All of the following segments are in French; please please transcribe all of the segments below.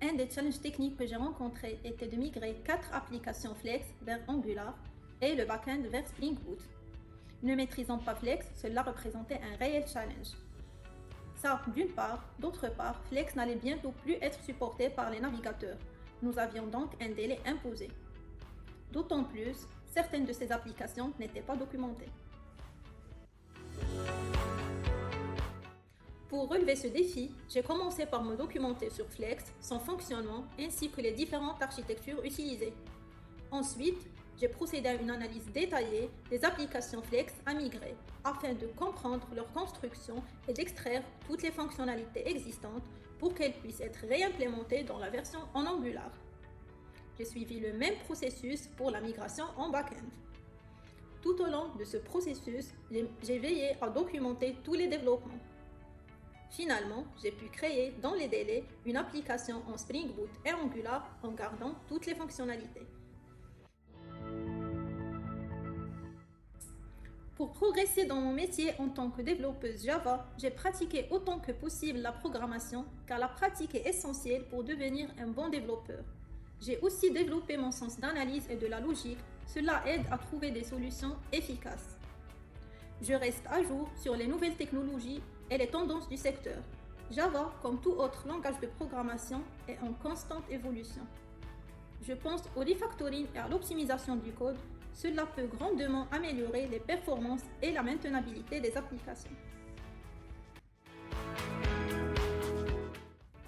Un des challenges techniques que j'ai rencontrés était de migrer 4 applications Flex vers Angular et le backend vers Spring Boot. Ne maîtrisant pas Flex, cela représentait un réel challenge. Ça, d'une part. D'autre part, Flex n'allait bientôt plus être supporté par les navigateurs. Nous avions donc un délai imposé. D'autant plus, certaines de ces applications n'étaient pas documentées. Pour relever ce défi, j'ai commencé par me documenter sur Flex, son fonctionnement ainsi que les différentes architectures utilisées. Ensuite, j'ai procédé à une analyse détaillée des applications Flex à migrer afin de comprendre leur construction et d'extraire toutes les fonctionnalités existantes pour qu'elles puissent être réimplémentées dans la version en Angular. J'ai suivi le même processus pour la migration en back-end. Tout au long de ce processus, j'ai veillé à documenter tous les développements. Finalement, j'ai pu créer dans les délais une application en Spring Boot et Angular en gardant toutes les fonctionnalités. Pour progresser dans mon métier en tant que développeuse Java, j'ai pratiqué autant que possible la programmation car la pratique est essentielle pour devenir un bon développeur. J'ai aussi développé mon sens d'analyse et de la logique, cela aide à trouver des solutions efficaces. Je reste à jour sur les nouvelles technologies et les tendances du secteur. Java, comme tout autre langage de programmation, est en constante évolution. Je pense au refactoring et à l'optimisation du code. Cela peut grandement améliorer les performances et la maintenabilité des applications.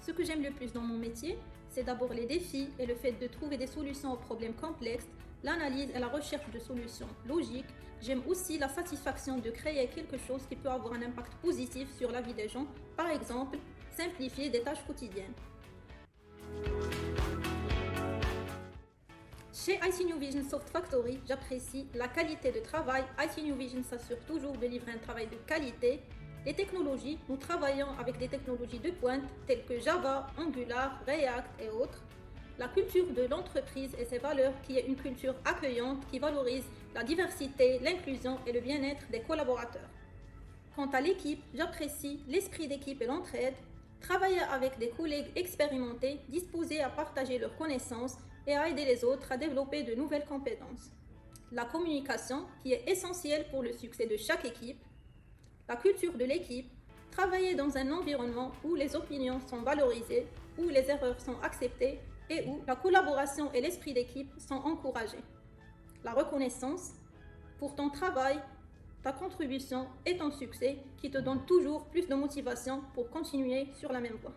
Ce que j'aime le plus dans mon métier, c'est d'abord les défis et le fait de trouver des solutions aux problèmes complexes, l'analyse et la recherche de solutions logiques. J'aime aussi la satisfaction de créer quelque chose qui peut avoir un impact positif sur la vie des gens, par exemple, simplifier des tâches quotidiennes. Chez IT New Vision Soft Factory, j'apprécie la qualité de travail. IT New Vision s'assure toujours de livrer un travail de qualité. Les technologies, nous travaillons avec des technologies de pointe telles que Java, Angular, React et autres. La culture de l'entreprise et ses valeurs qui est une culture accueillante qui valorise la diversité, l'inclusion et le bien-être des collaborateurs. Quant à l'équipe, j'apprécie l'esprit d'équipe et l'entraide. Travailler avec des collègues expérimentés, disposés à partager leurs connaissances et à aider les autres à développer de nouvelles compétences. La communication qui est essentielle pour le succès de chaque équipe. La culture de l'équipe, travailler dans un environnement où les opinions sont valorisées, où les erreurs sont acceptées et où la collaboration et l'esprit d'équipe sont encouragés. La reconnaissance pour ton travail, ta contribution et ton succès qui te donnent toujours plus de motivation pour continuer sur la même voie.